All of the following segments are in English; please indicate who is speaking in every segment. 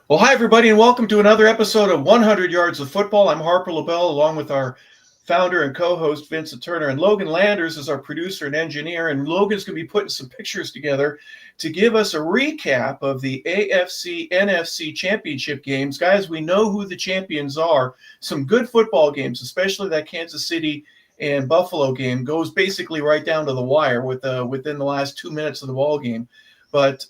Speaker 1: Well, hi, everybody, and welcome to another episode of 100 Yards of Football. I'm Harper LaBelle, along with our founder and co-host, Vincent Turner, and Logan Landers is our producer and engineer, and Logan's going to be putting some pictures together to give us a recap of the AFC NFC championship games. Guys, we know who the champions are. Some good football games, especially that Kansas City and Buffalo game, goes basically right down to the wire within the last 2 minutes of the ball game. But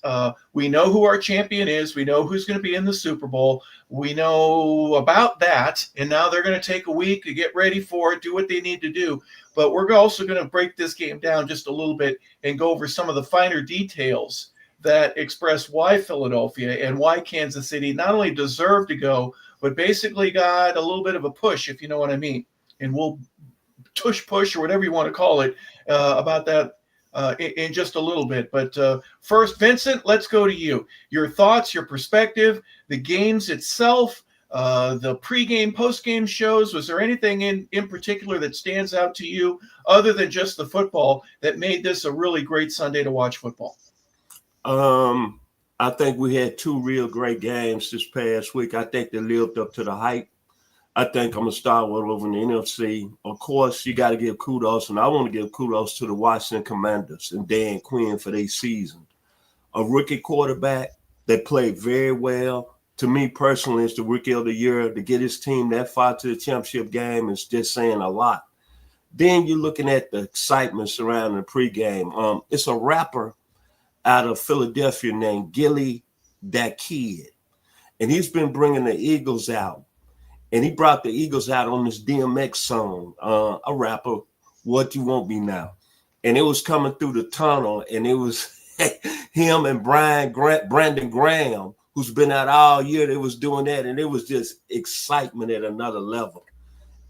Speaker 1: we know who our champion is. We know who's going to be in the Super Bowl. We know about that. And now they're going to take a week to get ready for it, do what they need to do. But we're also going to break this game down just a little bit and go over some of the finer details that express why Philadelphia and why Kansas City not only deserve to go, but basically got a little bit of a push, if you know what I mean. And we'll push or whatever you want to call it about that in just a little bit. But first, Vincent, let's go to you. Your thoughts, your perspective, the games itself, the pregame, postgame shows. Was there anything in particular that stands out to you other than just the football that made this a really great Sunday to watch football?
Speaker 2: I think we had two real great games this past week. I think they lived up to the hype. I think I'm going to start with over in the NFC. Of course, you got to give kudos, and I want to give kudos to the Washington Commanders and Dan Quinn for their season. A rookie quarterback that played very well. To me personally, it's the rookie of the year. To get his team that far to the championship game is just saying a lot. Then you're looking at the excitement surrounding the pregame. It's a rapper out of Philadelphia named Gilly That Kid, and he's been bringing the Eagles out. And he brought the Eagles out on this DMX song, a rapper, What You Want Me Now. And it was coming through the tunnel, and it was him and Brandon Graham, who's been out all year. They was doing that, and it was just excitement at another level.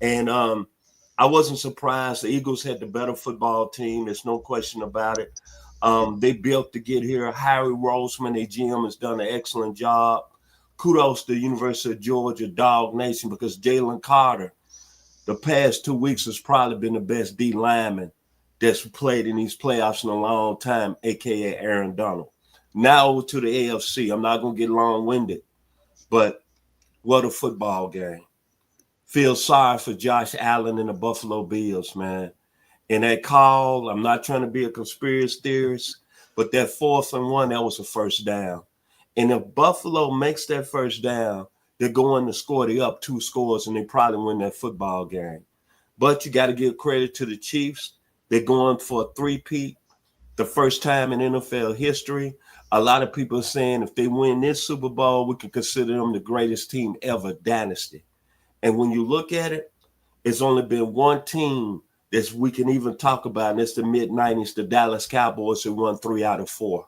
Speaker 2: And I wasn't surprised. The Eagles had the better football team. There's no question about it. They built to get here. Harry Roseman, their GM, has done an excellent job. Kudos to the University of Georgia, Dog Nation, because Jalen Carter, the past 2 weeks, has probably been the best D lineman that's played in these playoffs in a long time, a.k.a. Aaron Donald. Now over to the AFC. I'm not going to get long-winded, but what a football game. Feel sorry for Josh Allen and the Buffalo Bills, man. And that call, I'm not trying to be a conspiracy theorist, but that 4th and 1, that was a first down. And if Buffalo makes that first down, they're going to score. They up 2 scores, and they probably win that football game. But you got to give credit to the Chiefs. They're going for a three-peat, the first time in NFL history. A lot of people are saying if they win this Super Bowl, we can consider them the greatest team ever, dynasty. And when you look at it, it's only been one team that we can even talk about, and it's the mid-'90s, the Dallas Cowboys, who won 3 out of 4.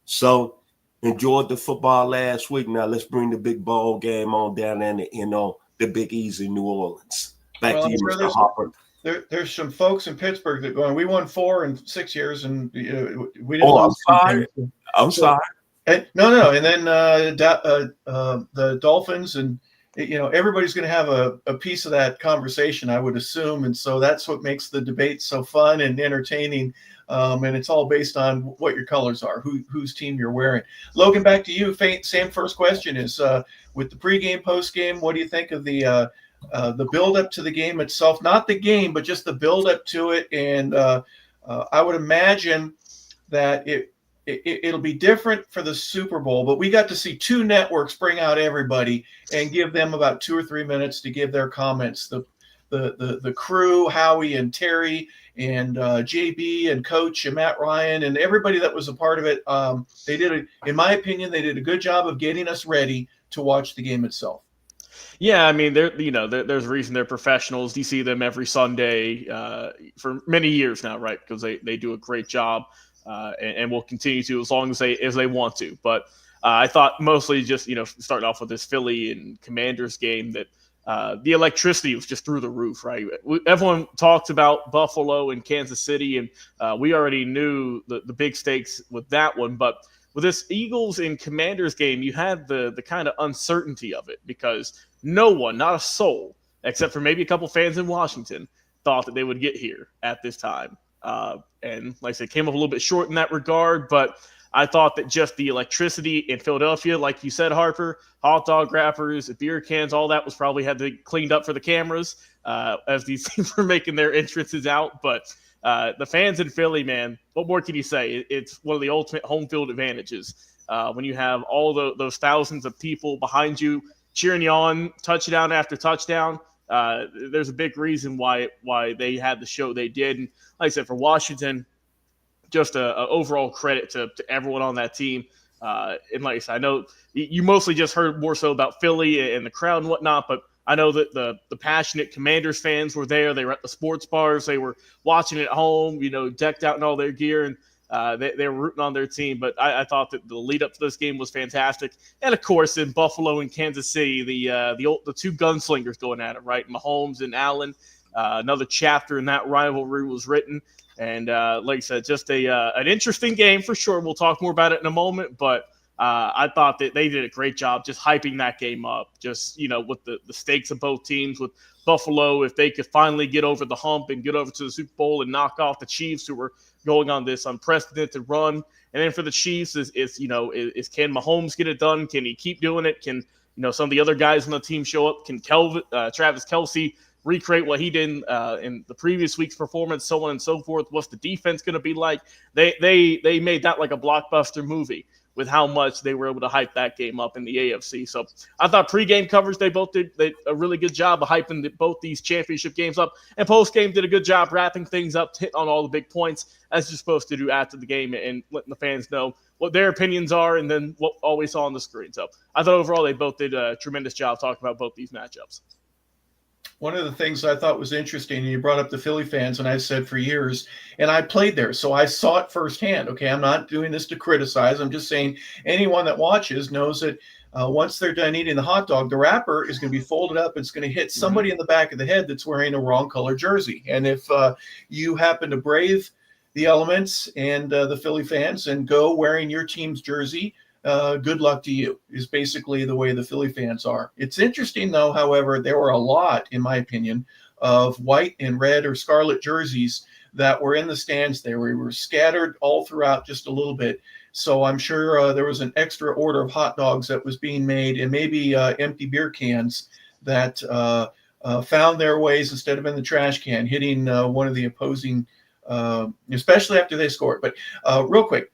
Speaker 2: So, enjoyed the football last week. Now let's bring the big ball game on down there in the Big Easy, New Orleans. Back to you, Mr. Harper.
Speaker 1: There's some folks in Pittsburgh that going, we won 4 in 6 years, and we didn't lose.
Speaker 2: I'm sorry.
Speaker 1: And, no. And then the Dolphins, and everybody's going to have a piece of that conversation, I would assume. And so that's what makes the debate so fun and entertaining. And it's all based on what your colors are, whose team you're wearing. Logan, back to you. Same first question is with the pregame, postgame, what do you think of the build-up to the game itself? Not the game, but just the build-up to it. And I would imagine that it'll be different for the Super Bowl, but we got to see 2 networks bring out everybody and give them about 2 or 3 minutes to give their comments. The crew, Howie and Terry and JB and Coach and Matt Ryan and everybody that was a part of it. In my opinion, they did a good job of getting us ready to watch the game itself.
Speaker 3: Yeah, I mean, there's a reason they're professionals. You see them every Sunday for many years now, right? Because they do a great job and will continue to as long as they want to. But I thought mostly just starting off with this Philly and Commanders game that the electricity was just through the roof, right? Everyone talked about Buffalo and Kansas City, and we already knew the big stakes with that one. But with this Eagles and Commanders game, you had the kind of uncertainty of it because no one, not a soul, except for maybe a couple fans in Washington, thought that they would get here at this time. And like I said, came up a little bit short in that regard, but I thought that just the electricity in Philadelphia, like you said, Harper, hot dog wrappers, beer cans, all that was probably had to cleaned up for the cameras as these teams were making their entrances out. But the fans in Philly, man, what more can you say? It's one of the ultimate home field advantages when you have all those thousands of people behind you cheering you on, touchdown after touchdown. There's a big reason why they had the show they did. And like I said, for Washington, just a overall credit to everyone on that team. And like I said, I know you mostly just heard more so about Philly and the crowd and whatnot, but I know that the passionate Commanders fans were there. They were at the sports bars. They were watching at home, decked out in all their gear, and they were rooting on their team. But I thought that the lead up to this game was fantastic. And of course, in Buffalo and Kansas City, the two gunslingers going at it, right? Mahomes and Allen. Another chapter in that rivalry was written. And like I said, just an interesting game for sure. We'll talk more about it in a moment. But I thought that they did a great job just hyping that game up, just, with the stakes of both teams, with Buffalo, if they could finally get over the hump and get over to the Super Bowl and knock off the Chiefs, who were going on this unprecedented run. And then for the Chiefs, is can Mahomes get it done? Can he keep doing it? Can, some of the other guys on the team show up? Can Travis Kelce recreate what he did in the previous week's performance, so on and so forth? What's the defense going to be like? They made that like a blockbuster movie with how much they were able to hype that game up in the AFC. So I thought pregame coverage, they both did a really good job of hyping both these championship games up, and postgame did a good job wrapping things up, hitting on all the big points as you're supposed to do after the game and letting the fans know what their opinions are and then what all we saw on the screen. So I thought overall they both did a tremendous job talking about both these matchups.
Speaker 1: One of the things I thought was interesting, and you brought up the Philly fans, and I've said for years, and I played there, so I saw it firsthand. Okay, I'm not doing this to criticize. I'm just saying anyone that watches knows that once they're done eating the hot dog, the wrapper is going to be folded up. It's going to hit somebody in the back of the head that's wearing a wrong color jersey. And if you happen to brave the elements and the Philly fans and go wearing your team's jersey, good luck to you, is basically the way the Philly fans are. It's interesting, though, however, there were a lot, in my opinion, of white and red or scarlet jerseys that were in the stands there. We were scattered all throughout just a little bit. So I'm sure there was an extra order of hot dogs that was being made, and maybe empty beer cans that found their ways instead of in the trash can, hitting one of the opposing, especially after they scored. But real quick,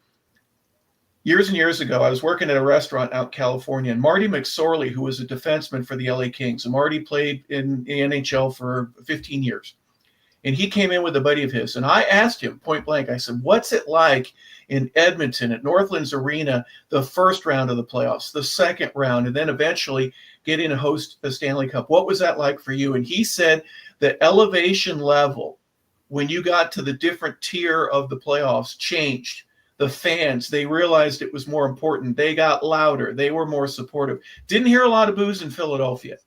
Speaker 1: years and years ago, I was working at a restaurant out in California, and Marty McSorley, who was a defenseman for the LA Kings, and Marty played in the NHL for 15 years. And he came in with a buddy of his, and I asked him point blank, I said, what's it like in Edmonton at Northlands Arena, the first round of the playoffs, the second round, and then eventually getting to host a Stanley Cup? What was that like for you? And he said the elevation level when you got to the different tier of the playoffs changed. The fans, they realized it was more important. They got louder. They were more supportive. Didn't hear a lot of boos in Philadelphia.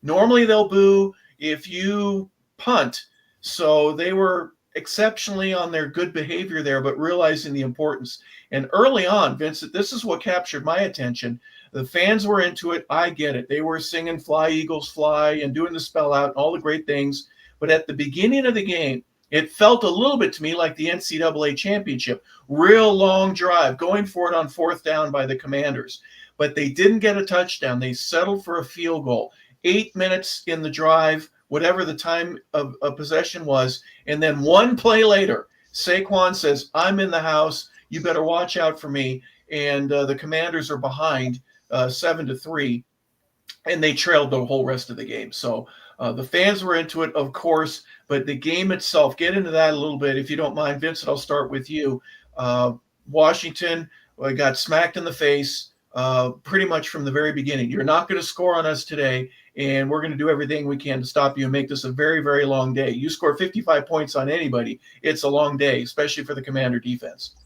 Speaker 1: Normally they'll boo if you punt. So they were exceptionally on their good behavior there, but realizing the importance. And early on, Vincent, this is what captured my attention. The fans were into it. I get it. They were singing Fly, Eagles, Fly and doing the spell out and all the great things. But at the beginning of the game, it felt a little bit to me like the NCAA championship. Real long drive, going for it on fourth down by the Commanders. But they didn't get a touchdown. They settled for a field goal. 8 minutes in the drive, whatever the time of possession was. And then one play later, Saquon says, I'm in the house. You better watch out for me. And the Commanders are behind 7-3. And they trailed the whole rest of the game. So the fans were into it, of course. But the game itself, get into that a little bit, if you don't mind. Vincent, I'll start with you. Washington got smacked in the face pretty much from the very beginning. You're not going to score on us today, and we're going to do everything we can to stop you and make this a very, very long day. You score 55 points on anybody, it's a long day, especially for the Commander defense.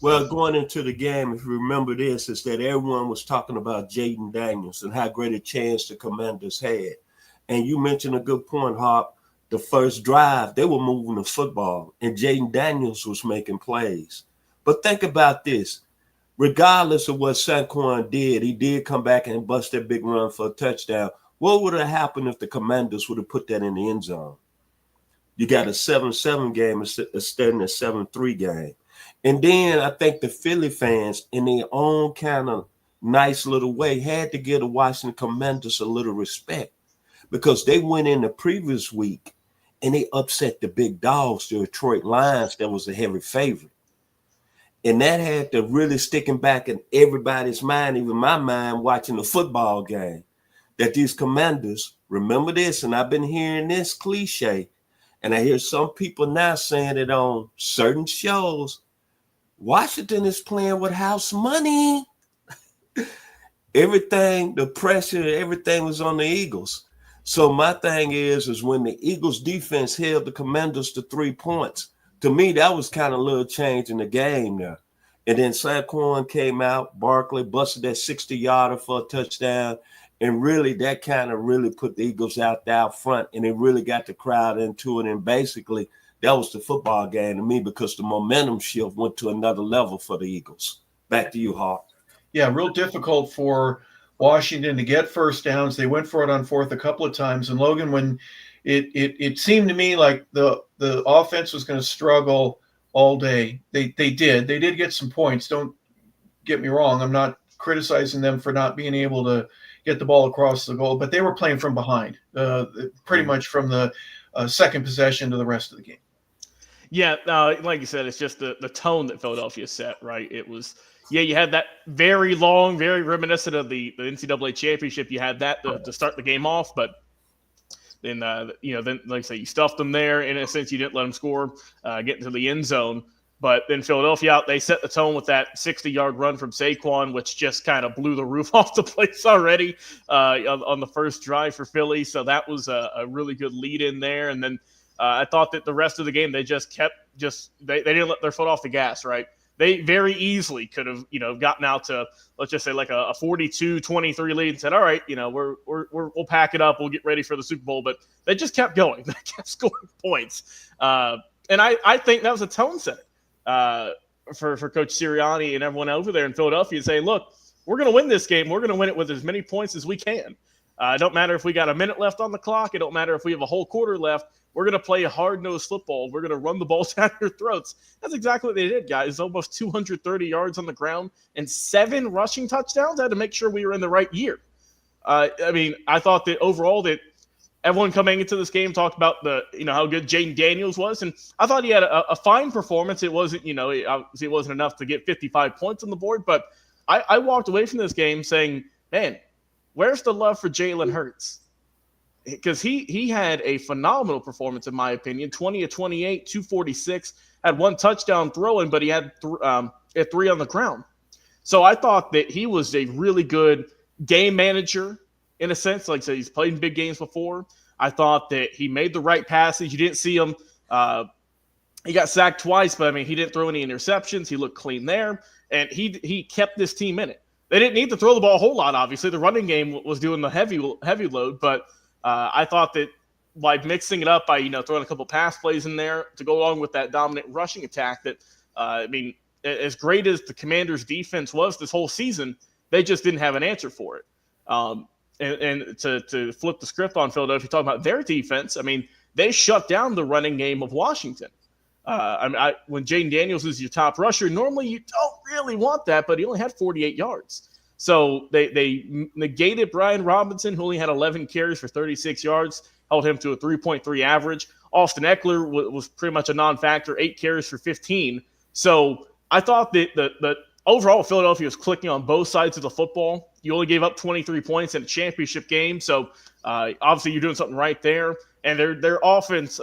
Speaker 2: Well, going into the game, if you remember this, is that everyone was talking about Jaden Daniels and how great a chance the Commanders had. And you mentioned a good point, Hop. The first drive, they were moving the football, and Jaden Daniels was making plays. But think about this. Regardless of what Saquon did, he did come back and bust that big run for a touchdown. What would have happened if the Commanders would have put that in the end zone? You got a 7-7 game instead of a 7-3 game. And then I think the Philly fans, in their own kind of nice little way, had to give the Washington Commanders a little respect because they went in the previous week and they upset the big dogs, the Detroit Lions, that was a heavy favorite. And that had to really sticking back in everybody's mind, even my mind, watching the football game, that these Commanders, remember this, and I've been hearing this cliche, and I hear some people now saying it on certain shows, Washington is playing with house money. Everything, the pressure, everything was on the Eagles. So my thing is when the Eagles defense held the Commanders to 3 points, to me, that was kind of a little change in the game there. And then Saquon came out, Barkley busted that 60-yarder for a touchdown, and really that kind of really put the Eagles out there out front, and it really got the crowd into it. And basically, that was the football game to me because the momentum shift went to another level for the Eagles. Back to you, Hawk.
Speaker 1: Yeah, real difficult for Washington to get first downs. They went for it on fourth a couple of times. And Logan, when it seemed to me like the offense was going to struggle all day, they did get some points. Don't get me wrong. I'm not criticizing them for not being able to get the ball across the goal, but they were playing from behind, pretty much from the second possession to the rest of the game.
Speaker 3: Yeah, like you said, it's just the tone that Philadelphia set, right? It was, you had that very long, very reminiscent of the NCAA championship. You had that to start the game off, but then, then, like I say, you stuffed them there. In a sense, you didn't let them score, get into the end zone. But then Philadelphia, they set the tone with that 60-yard run from Saquon, which just kind of blew the roof off the place already on the first drive for Philly. So that was a really good lead in there. And then I thought that the rest of the game, they just kept they didn't let their foot off the gas, right? They very easily could have, gotten out to, let's just say, like a 42-23 lead and said, all right, we'll pack it up. We'll get ready for the Super Bowl. But they just kept going. They kept scoring points. And I think that was a tone setter for Coach Sirianni and everyone over there in Philadelphia, saying, look, we're going to win this game. We're going to win it with as many points as we can. It don't matter if we got a minute left on the clock. It don't matter if we have a whole quarter left. We're going to play a hard-nosed football. We're going to run the ball down your throats. That's exactly what they did, guys. Almost 230 yards on the ground and 7 rushing touchdowns. I had to make sure we were in the right year. I thought that overall that everyone coming into this game talked about how good Jaden Daniels was, and I thought he had a fine performance. It wasn't, obviously it wasn't enough to get 55 points on the board, but I walked away from this game saying, man, where's the love for Jalen Hurts? Because he had a phenomenal performance, in my opinion. 20 of 28, 246, had 1 touchdown throwing, but he had 3 on the ground. So I thought that he was a really good game manager in a sense. Like I said, he's played in big games before. I thought that he made the right passes. You didn't see him. He got sacked twice, but he didn't throw any interceptions. He looked clean there, and he kept this team in it. They didn't need to throw the ball a whole lot. Obviously, the running game was doing the heavy load, but I thought that by mixing it up by throwing a couple pass plays in there to go along with that dominant rushing attack, that as great as the Commanders' defense was this whole season, they just didn't have an answer for it. And to flip the script on Philadelphia, talking about their defense, they shut down the running game of Washington. When Jaden Daniels is your top rusher, normally you don't really want that, but he only had 48 yards. So they negated Brian Robinson, who only had 11 carries for 36 yards, held him to a 3.3 average. Austin Eckler was pretty much a non-factor, 8 carries for 15. So I thought that the overall Philadelphia was clicking on both sides of the football. You only gave up 23 points in a championship game, so obviously you're doing something right there. And their offense,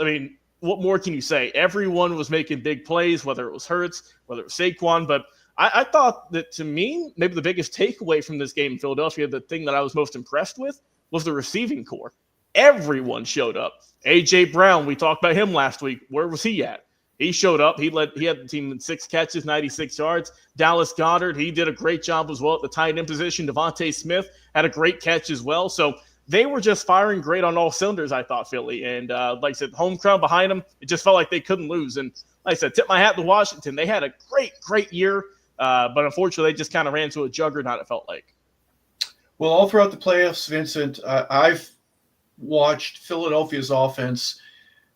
Speaker 3: what more can you say? Everyone was making big plays, whether it was Hurts, whether it was Saquon, but I thought that, to me, maybe the biggest takeaway from this game in Philadelphia, the thing that I was most impressed with, was the receiving core. Everyone showed up. A.J. Brown, we talked about him last week. Where was he at? He showed up. He had the team in 6 catches, 96 yards. Dallas Goedert, he did a great job as well at the tight end position. Devontae Smith had a great catch as well. So they were just firing great on all cylinders, I thought, Philly. And like I said, home crowd behind them, it just felt like they couldn't lose. And like I said, tip my hat to Washington. They had a great year. But unfortunately, they just kind of ran to a juggernaut, it felt like.
Speaker 1: Well, all throughout the playoffs, Vincent, I've watched Philadelphia's offense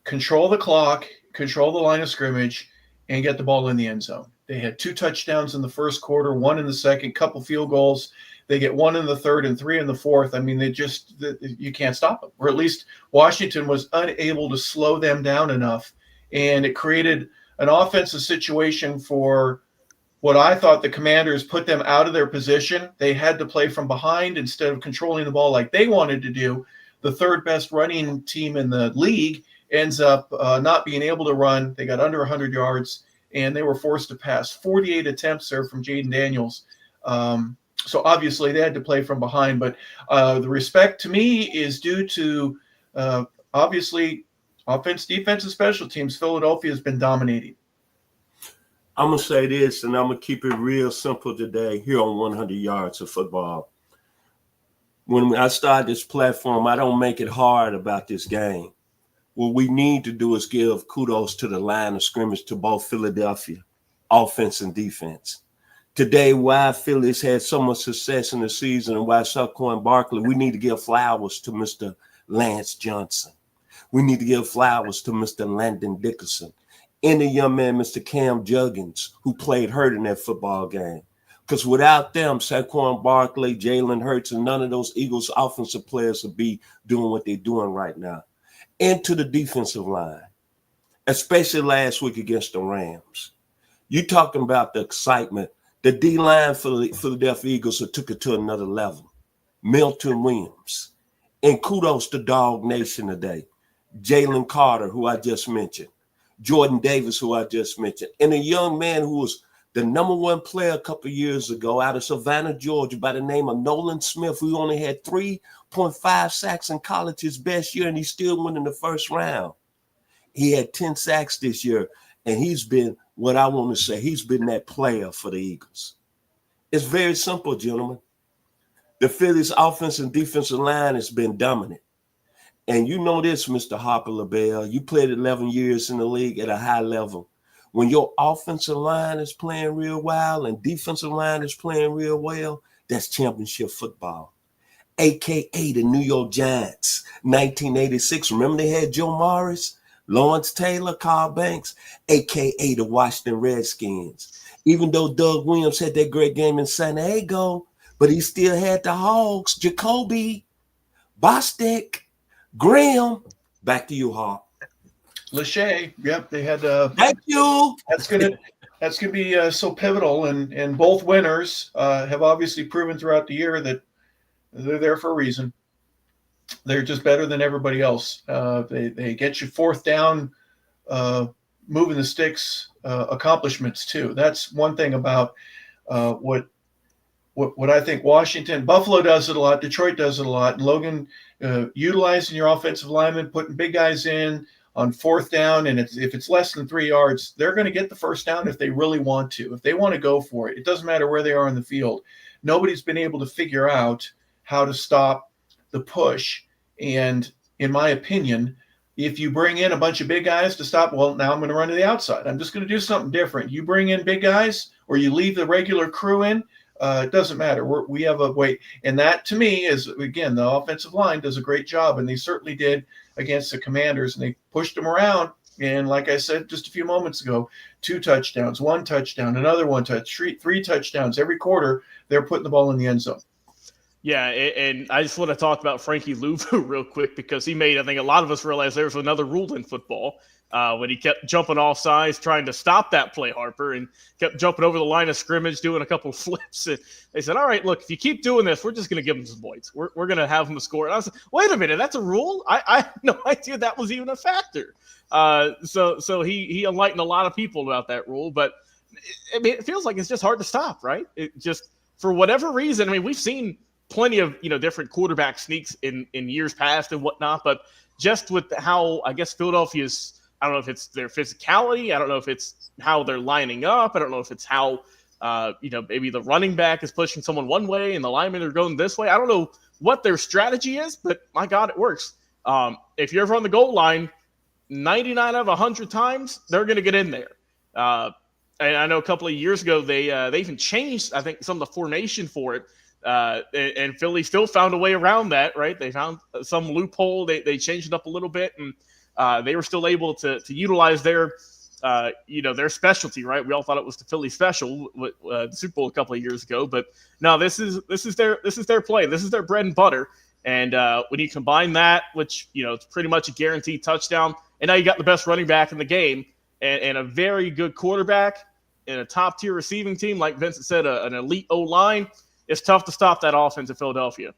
Speaker 1: control the clock, control the line of scrimmage, and get the ball in the end zone. They had 2 touchdowns in the first quarter, 1 in the second, couple field goals. They get 1 in the third and 3 in the fourth. I mean, you can't stop them. Or at least Washington was unable to slow them down enough. And it created an offensive situation for what I thought the Commanders put them out of their position. They had to play from behind instead of controlling the ball like they wanted to do. The third best running team in the league ends up not being able to run. They got under 100 yards, and they were forced to pass. 48 attempts there from Jaden Daniels. So obviously they had to play from behind. But the respect to me is due to, obviously, offense, defense, and special teams. Philadelphia has been dominating.
Speaker 2: I'm going to say this, and I'm going to keep it real simple today here on 100 Yards of Football. When I start this platform, I don't make it hard about this game. What we need to do is give kudos to the line of scrimmage to both Philadelphia, offense and defense. Today, why Phillies had so much success in the season and why Saquon Barkley, we need to give flowers to Mr. Lance Johnson. We need to give flowers to Mr. Landon Dickerson and the young man, Mr. Cam Juggins, who played hurt in that football game. Because without them, Saquon Barkley, Jalen Hurts, and none of those Eagles offensive players would be doing what they're doing right now. And to the defensive line, especially last week against the Rams. You talking about the excitement. The D-line for the Philadelphia Eagles took it to another level. Milton Williams. And kudos to Dog Nation today. Jalen Carter, who I just mentioned. Jordan Davis, who I just mentioned. And a young man who was the number 1 player a couple of years ago out of Savannah, Georgia, by the name of Nolan Smith, who only had 3.5 sacks in college his best year, and he still went in the first round. He had 10 sacks this year, and he's been, what I want to say, he's been that player for the Eagles. It's very simple, gentlemen. The Phillies' offensive and defensive line has been dominant. And you know this, Mr. Harper LaBelle, you played 11 years in the league at a high level. When your offensive line is playing real well and defensive line is playing real well, that's championship football. AKA the New York Giants, 1986. Remember they had Joe Morris, Lawrence Taylor, Carl Banks, AKA the Washington Redskins. Even though Doug Williams had that great game in San Diego, but he still had the Hogs, Jacoby, Bostic, Graham. Back to you, Hawk.
Speaker 1: Lachey, yep, they had.
Speaker 2: Thank you.
Speaker 1: That's gonna be so pivotal, and both winners have obviously proven throughout the year that they're there for a reason. They're just better than everybody else. They get you fourth down, moving the sticks, accomplishments too. That's one thing about what I think Washington, Buffalo does it a lot. Detroit does it a lot. And Logan, utilizing your offensive linemen, putting big guys in on fourth down, and if it's less than 3 yards, they're going to get the first down if they really want to. If they want to go for it, it doesn't matter where they are in the field. Nobody's been able to figure out how to stop the push. And in my opinion, if you bring in a bunch of big guys to stop, well, now I'm going to run to the outside. I'm just going to do something different. You bring in big guys or you leave the regular crew in, it doesn't matter. We have a way. And that, to me, is, again, the offensive line does a great job, and they certainly did against the Commanders, and they pushed them around. And like I said just a few moments ago, 2 touchdowns, 1 touchdown, another 1 touchdown, 3 touchdowns. Every quarter, they're putting the ball in the end zone.
Speaker 3: Yeah, and I just want to talk about Frankie Louvu real quick, because he made, I think, a lot of us realize there was another rule in football when he kept jumping off sides, trying to stop that play, Harper, and kept jumping over the line of scrimmage, doing a couple of flips. And they said, all right, look, if you keep doing this, we're just going to give him some points. We're going to have him score. And I was like, wait a minute, that's a rule? I had no idea that was even a factor. So he enlightened a lot of people about that rule. But, I mean, it feels like it's just hard to stop, right? It just, for whatever reason, I mean, we've seen plenty of, different quarterback sneaks in years past and whatnot, but just with how, I guess, Philadelphia's, I don't know if it's their physicality, I don't know if it's how they're lining up, I don't know if it's how, maybe the running back is pushing someone one way and the linemen are going this way. I don't know what their strategy is, but my God, it works. If you're ever on the goal line, 99 out of 100 times, they're going to get in there. And I know a couple of years ago, they even changed, I think, some of the formation for it. And Philly still found a way around that, right? They found some loophole. They changed it up a little bit, and they were still able to utilize their their specialty, right? We all thought it was the Philly special with the Super Bowl a couple of years ago, but no, this is their play. This is their bread and butter. And when you combine that, which it's pretty much a guaranteed touchdown, and now you got the best running back in the game and a very good quarterback and a top tier receiving team, like Vincent said, an elite O line. It's tough to stop that offense in Philadelphia.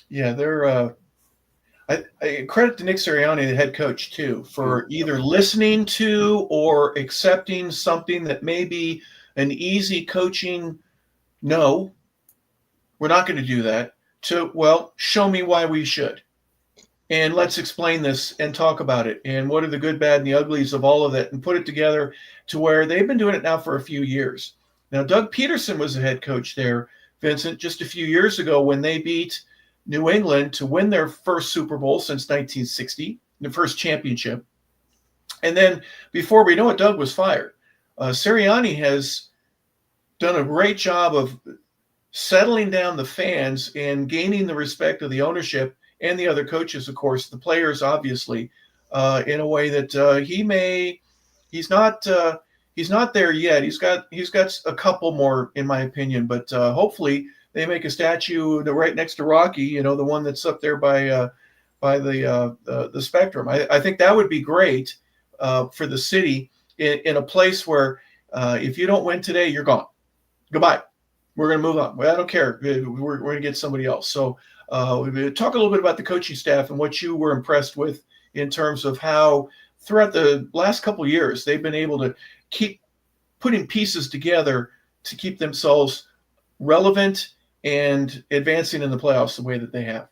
Speaker 1: Yeah, they're. I credit to Nick Sirianni, the head coach, too, for either listening to or accepting something that may be an easy coaching. No, we're not going to do that. To, well, show me why we should. And let's explain this and talk about it. And what are the good, bad, and the uglies of all of that, and put it together to where they've been doing it now for a few years. Now, Doug Peterson was the head coach there, Vincent, just a few years ago when they beat New England to win their first Super Bowl since 1960, the first championship. And then before we know it, Doug was fired. Sirianni has done a great job of settling down the fans and gaining the respect of the ownership and the other coaches, of course, the players, obviously, in a way that he's not there yet. He's got a couple more, in my opinion, but hopefully they make a statue right next to Rocky, the one that's up there by the Spectrum. I think that would be great for the city in a place where if you don't win today, you're gone. Goodbye. We're going to move on. Well, I don't care. We're going to get somebody else. So talk a little bit about the coaching staff and what you were impressed with in terms of how throughout the last couple of years they've been able to keep putting pieces together to keep themselves relevant and advancing in the playoffs the way that they have.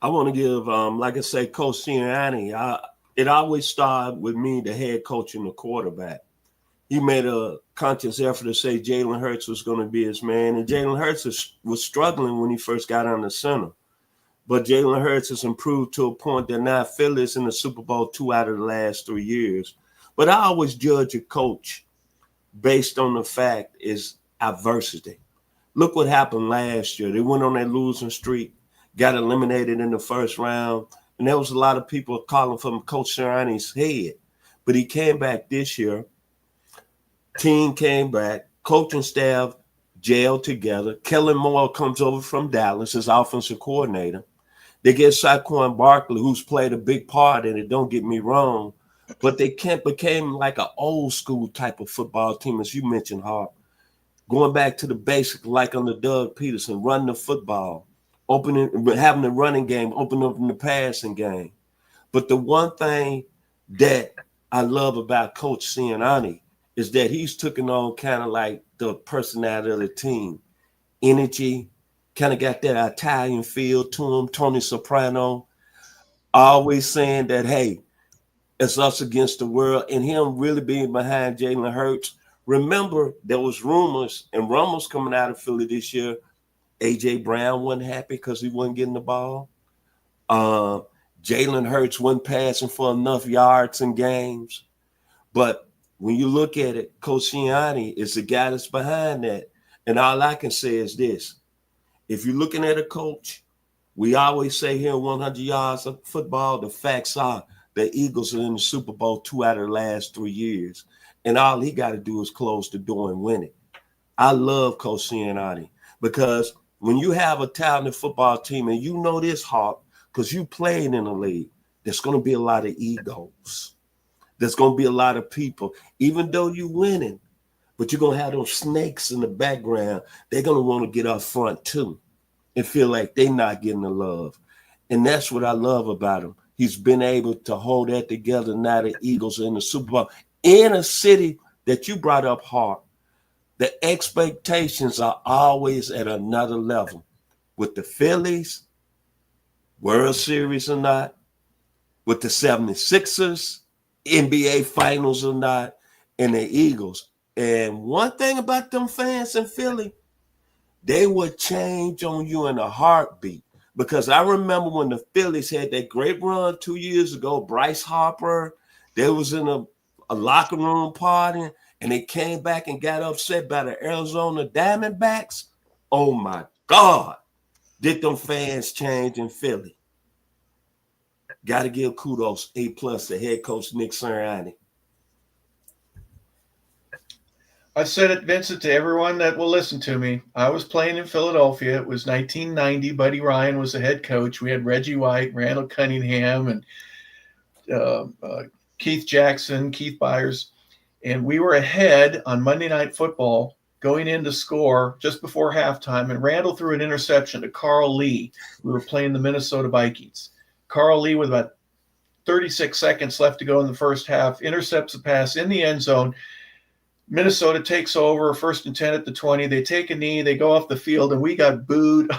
Speaker 2: I want to give, like I say, Coach Sirianni, it always started with me, the head coach and the quarterback. He made a conscious effort to say Jalen Hurts was going to be his man. And Jalen Hurts was struggling when he first got on the center. But Jalen Hurts has improved to a point that now Philly is in the Super Bowl 2 out of the last 3 years. But I always judge a coach based on the fact is adversity. Look what happened last year. They went on that losing streak, got eliminated in the first round. And there was a lot of people calling from Coach Sirianni's head. But he came back this year. Team came back, coaching staff gelled together. Kellen Moore comes over from Dallas as offensive coordinator. They get Saquon Barkley, who's played a big part in it, don't get me wrong, but they became like an old school type of football team, as you mentioned, Hart. Going back to the basic, like under Doug Peterson, running the football, having the running game, opening up in the passing game. But the one thing that I love about Coach Sirianni is that he's taken on kind of like the personality of the team. Energy, kind of got that Italian feel to him, Tony Soprano, always saying that, hey, it's us against the world, and him really being behind Jalen Hurts. Remember, there was rumors and rumors coming out of Philly this year. A.J. Brown wasn't happy because he wasn't getting the ball. Jalen Hurts wasn't passing for enough yards in games. But when you look at it, Coach Sirianni is the guy that's behind that. And all I can say is this. If you're looking at a coach, we always say here 100 yards of football, the facts are the Eagles are in the Super Bowl 2 out of the last 3 years. And all he got to do is close the door and win it. I love Coach Sirianni because when you have a talented football team, and you know this, Hawk, because you played in the league, there's going to be a lot of egos. There's going to be a lot of people, even though you're winning, but you're going to have those snakes in the background. They're going to want to get up front too and feel like they're not getting the love. And that's what I love about him. He's been able to hold that together. Now the Eagles are in the Super Bowl in a city that you brought up, Hart. The expectations are always at another level. With the Phillies, World Series or not, with the 76ers, NBA Finals or not, and the Eagles. And one thing about them fans in Philly, they would change on you in a heartbeat. Because I remember when the Phillies had that great run 2 years ago, Bryce Harper, they was in a locker room party, and they came back and got upset by the Arizona Diamondbacks. Oh, my God. Did them fans change in Philly? Got to give kudos, A+ to head coach Nick Sirianni.
Speaker 1: I've said it, Vincent, to everyone that will listen to me. I was playing in Philadelphia. It was 1990. Buddy Ryan was the head coach. We had Reggie White, Randall Cunningham, and Keith Jackson, Keith Byers. And we were ahead on Monday Night Football going in to score just before halftime. And Randall threw an interception to Carl Lee. We were playing the Minnesota Vikings. Carl Lee, with about 36 seconds left to go in the first half, intercepts a pass in the end zone. Minnesota takes over, 1st and 10 at the 20. They take a knee, they go off the field, and we got booed.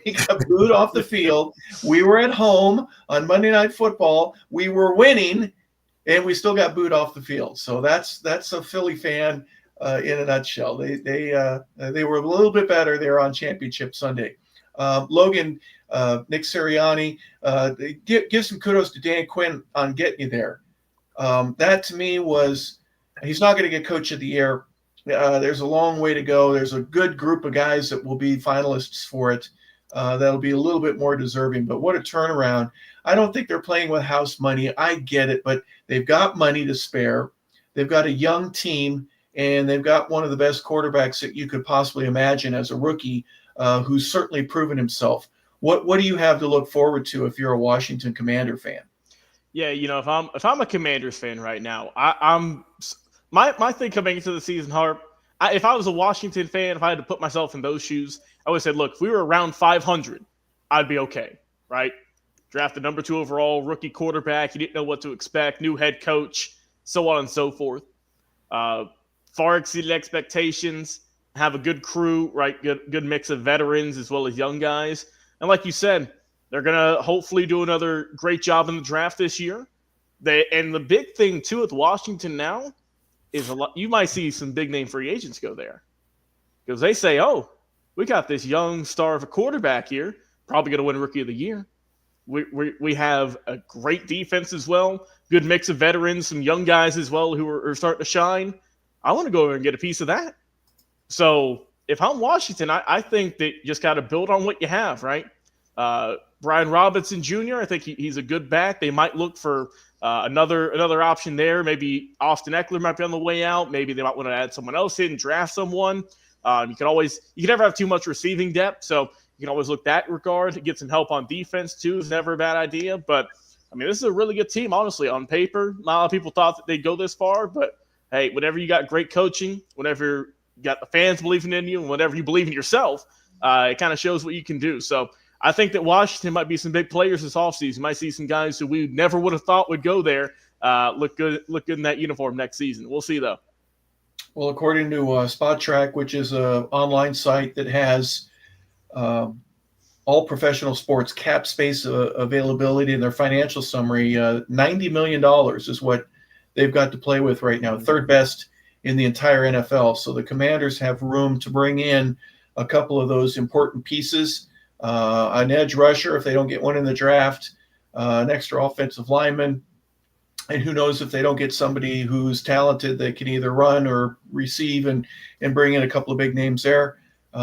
Speaker 1: We got booed off the field. We were at home on Monday Night Football. We were winning, and we still got booed off the field. So that's a Philly fan in a nutshell. They were a little bit better there on Championship Sunday. Logan, Nick Sirianni, give some kudos to Dan Quinn on getting you there. That to me was. He's not going to get Coach of the Year. There's a long way to go. There's a good group of guys that will be finalists for it. That'll be a little bit more deserving. But what a turnaround. I don't think they're playing with house money. I get it, but they've got money to spare. They've got a young team, and they've got one of the best quarterbacks that you could possibly imagine as a rookie, who's certainly proven himself. What do you have to look forward to if you're a Washington Commander fan?
Speaker 3: Yeah, if I'm a Commanders fan right now, I'm my thing coming into the season, Harp. If I was a Washington fan, if I had to put myself in those shoes, I would have said, look, if we were around 500, I'd be okay, right? Drafted number 2 overall, rookie quarterback. You didn't know what to expect, new head coach, so on and so forth. Far exceeded expectations. Have a good crew, right? Good mix of veterans as well as young guys. And like you said, they're going to hopefully do another great job in the draft this year. And the big thing, too, with Washington now is you might see some big-name free agents go there. Because they say, oh, we got this young star of a quarterback here, probably going to win Rookie of the Year. We have a great defense as well, good mix of veterans, some young guys as well who are starting to shine. I want to go over and get a piece of that. So if I'm Washington, I think that you just got to build on what you have, right? Brian Robinson Jr., I think he's a good back. They might look for another option there. Maybe Austin Eckler might be on the way out. Maybe they might want to add someone else in, draft someone. You can never have too much receiving depth, so you can always look that regard. Get some help on defense too is never a bad idea. But I mean, this is a really good team, honestly. On paper, not a lot of people thought that they'd go this far, but hey, whenever you got great coaching, whenever you got the fans believing in you, and whenever you believe in yourself, it kind of shows what you can do. So I think that Washington might be some big players this offseason. You might see some guys who we never would have thought would go there look good in that uniform next season. We'll see, though.
Speaker 1: Well, according to Spot Track, which is an online site that has all professional sports cap space availability in their financial summary, $90 million is what they've got to play with right now, third best in the entire NFL. So the Commanders have room to bring in a couple of those important pieces. An edge rusher if they don't get one in the draft, an extra offensive lineman, and who knows if they don't get somebody who's talented that can either run or receive and bring in a couple of big names there.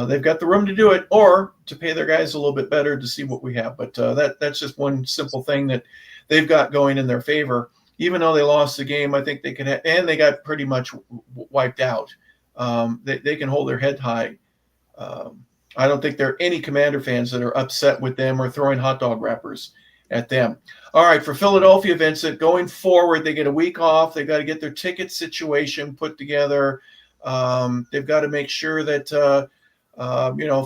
Speaker 1: They've got the room to do it, or to pay their guys a little bit better to see what we have. But that's just one simple thing that they've got going in their favor. Even though they lost the game, I think they can and they got pretty much wiped out. They can hold their head high. I don't think there are any Commander fans that are upset with them or throwing hot dog wrappers at them. All right, for Philadelphia, Vincent, going forward, they get a week off. They've got to get their ticket situation put together. They've got to make sure that,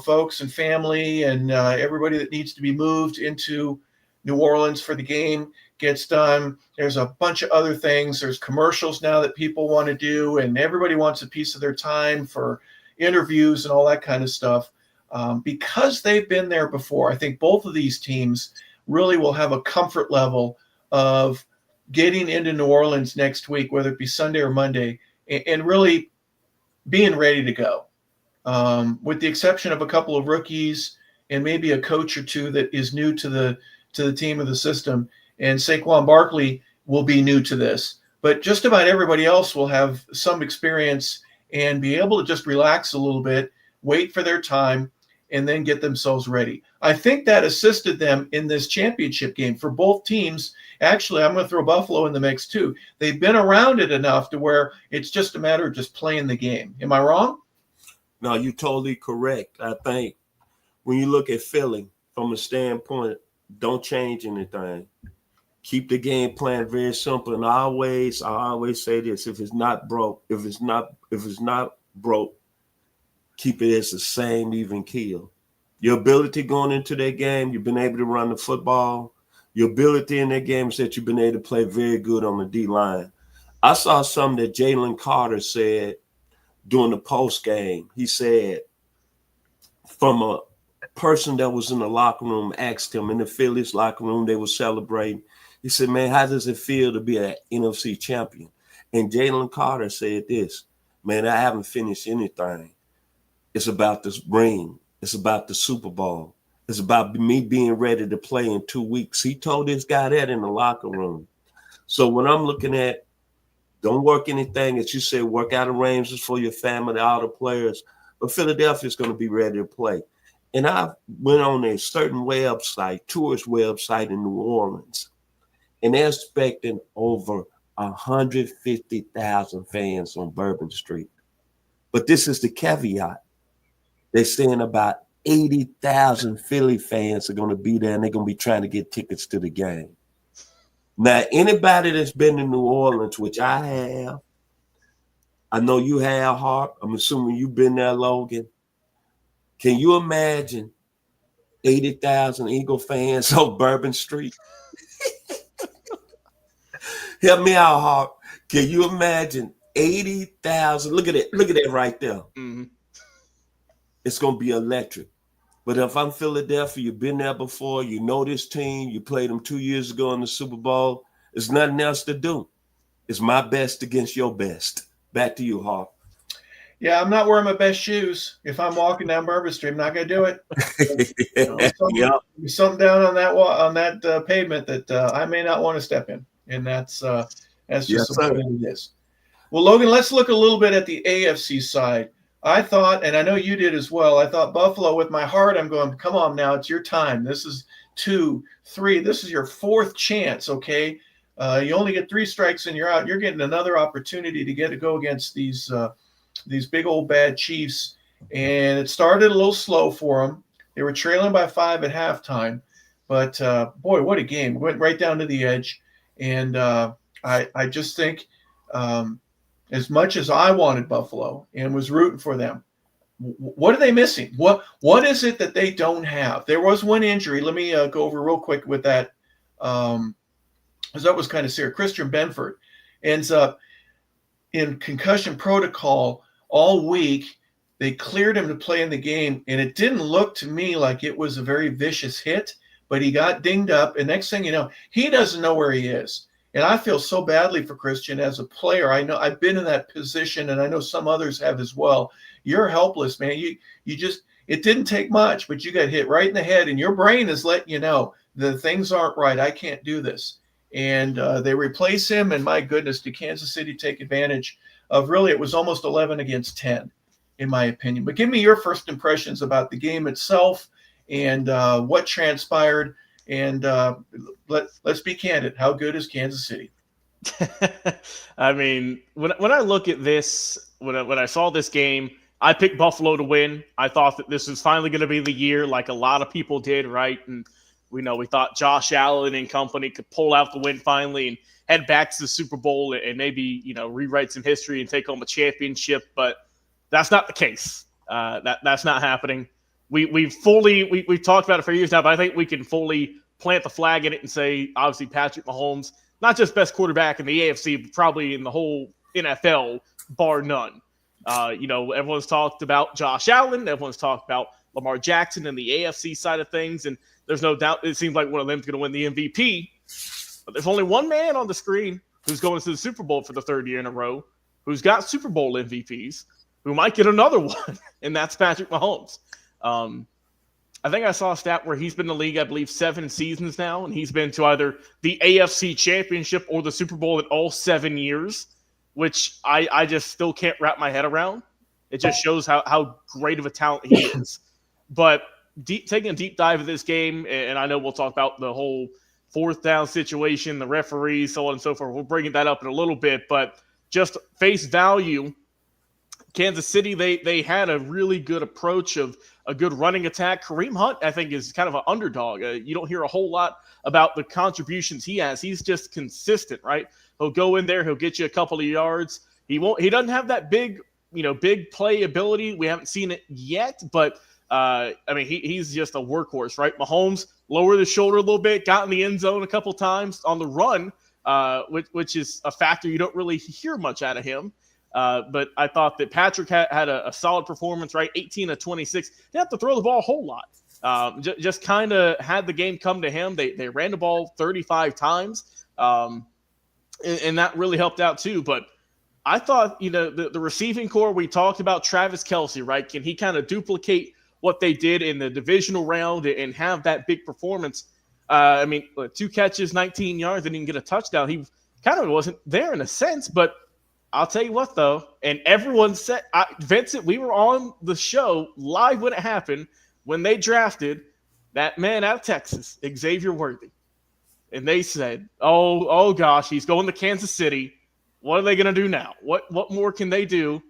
Speaker 1: folks and family and everybody that needs to be moved into New Orleans for the game gets done. There's a bunch of other things. There's commercials now that people want to do, and everybody wants a piece of their time for interviews and all that kind of stuff. Because they've been there before, I think both of these teams really will have a comfort level of getting into New Orleans next week, whether it be Sunday or Monday, and really being ready to go. With the exception of a couple of rookies and maybe a coach or two that is new to the team or the system, and Saquon Barkley will be new to this. But just about everybody else will have some experience and be able to just relax a little bit, wait for their time, and then get themselves ready. I think that assisted them in this championship game for both teams. Actually, I'm going to throw Buffalo in the mix too. They've been around it enough to where it's just a matter of just playing the game. Am I wrong?
Speaker 2: No, you're totally correct. I think when you look at Philly from a standpoint, don't change anything. Keep the game plan very simple. And I always say this: if it's not broke, keep it as the same even keel. Your ability going into that game, you've been able to run the football. Your ability in that game is that you've been able to play very good on the D-line. I saw something that Jalen Carter said during the post game. He said, from a person that was in the locker room, asked him in the Phillies locker room, they were celebrating. He said, man, how does it feel to be an NFC champion? And Jalen Carter said this, man, I haven't finished anything. It's about this ring. It's about the Super Bowl. It's about me being ready to play in 2 weeks. He told this guy that in the locker room. So when I'm looking at, don't work anything, as you said, work out arrangements for your family, all the players. But Philadelphia's going to be ready to play. And I went on a certain website, tourist website in New Orleans, and they're expecting over 150,000 fans on Bourbon Street. But this is the caveat. They're saying about 80,000 Philly fans are going to be there, and they're going to be trying to get tickets to the game. Now, anybody that's been to New Orleans, which I have, I know you have, Hart. I'm assuming you've been there, Logan. Can you imagine 80,000 Eagle fans on Bourbon Street? Help me out, Hart. Can you imagine 80,000? Look at it. Look at that right there.
Speaker 3: Mm-hmm.
Speaker 2: It's going to be electric. But if I'm Philadelphia, you've been there before, you know this team, you played them 2 years ago in the Super Bowl, there's nothing else to do. It's my best against your best. Back to you, Hawk.
Speaker 1: Yeah, I'm not wearing my best shoes. If I'm walking down Bourbon Street, I'm not going to do it. Something down on that pavement that I may not want to step in, and that's just what it is. Well, Logan, let's look a little bit at the AFC side. I thought, and I know you did as well, I thought Buffalo, with my heart, I'm going, come on now, it's your time. This is 2, 3. This is your 4th chance, okay? You only get 3 strikes and you're out. You're getting another opportunity to go against these big old bad Chiefs. And it started a little slow for them. They were trailing by 5 at halftime. But, boy, what a game. It went right down to the edge. And I just think as much as I wanted Buffalo and was rooting for them, what are they missing? What is it that they don't have? There was one injury. Let me go over real quick with that, because that was kind of serious. Christian Benford ends up in concussion protocol all week. They cleared him to play in the game, and it didn't look to me like it was a very vicious hit, but he got dinged up, and next thing you know, he doesn't know where he is. And I feel so badly for Christian as a player. I know I've been in that position, and I know some others have as well. You're helpless, man. You just, it didn't take much, but you got hit right in the head, and your brain is letting you know the things aren't right. I can't do this. And they replace him, and my goodness, did Kansas City take advantage of, really, it was almost 11 against 10, in my opinion. But give me your first impressions about the game itself and what transpired. And let's be candid. How good is Kansas City?
Speaker 3: I mean, when I look at this, when I saw this game, I picked Buffalo to win. I thought that this was finally going to be the year, like a lot of people did, right? And we thought Josh Allen and company could pull out the win finally and head back to the Super Bowl and maybe rewrite some history and take home a championship. But that's not the case. That's not happening. We've talked about it for years now, but I think we can fully plant the flag in it and say, obviously, Patrick Mahomes, not just best quarterback in the AFC, but probably in the whole NFL, bar none. Everyone's talked about Josh Allen. Everyone's talked about Lamar Jackson and the AFC side of things, and there's no doubt it seems like one of them is going to win the MVP. But there's only one man on the screen who's going to the Super Bowl for the 3rd year in a row, who's got Super Bowl MVPs, who might get another one, and that's Patrick Mahomes. I think I saw a stat where he's been in the league, I believe, 7 seasons now, and he's been to either the AFC Championship or the Super Bowl in all 7 years, which I just still can't wrap my head around. It just shows how great of a talent he is. But taking a deep dive of this game, and I know we'll talk about the whole fourth down situation, the referees, so on and so forth. We'll bring that up in a little bit, but just face value, Kansas City, they had a really good approach of a good running attack. Kareem Hunt, I think, is kind of an underdog. You don't hear a whole lot about the contributions he has. He's just consistent, right? He'll go in there, he'll get you a couple of yards. He doesn't have that big play ability. We haven't seen it yet, but he's just a workhorse, right? Mahomes lowered the shoulder a little bit, got in the end zone a couple times on the run, which is a factor you don't really hear much out of him. But I thought that Patrick had a solid performance, right? 18 of 26. Didn't have to throw the ball a whole lot. Just kind of had the game come to him. They ran the ball 35 times, and that really helped out too. But I thought, the receiving core, we talked about Travis Kelce, right? Can he kind of duplicate what they did in the divisional round and have that big performance? 2 catches, 19 yards, and didn't get a touchdown. He kind of wasn't there in a sense, but I'll tell you what, though, and everyone said, Vincent, we were on the show live when it happened, when they drafted that man out of Texas, Xavier Worthy. And they said, oh gosh, he's going to Kansas City. What are they going to do now? What more can they do?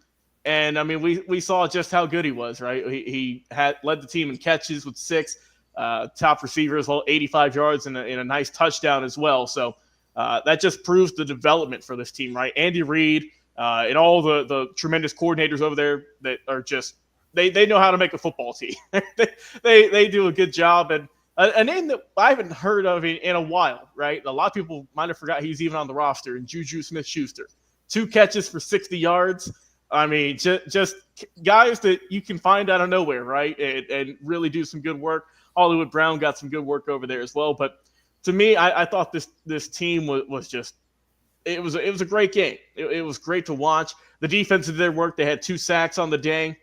Speaker 3: And, we saw just how good he was, right? He had led the team in catches with 6, top receiver as well, 85 yards and a nice touchdown as well. So that just proves the development for this team, right? Andy Reid and all the tremendous coordinators over there that are just they know how to make a football team. they do a good job. And a name that I haven't heard of in a while, right? A lot of people might have forgot he's even on the roster, and Juju Smith-Schuster. 2 catches for 60 yards. Just guys that you can find out of nowhere, right? And really do some good work. Hollywood Brown got some good work over there as well. But to me, I thought this team was just it was a great game. It was great to watch. The defense did their work. They had 2 sacks on the day.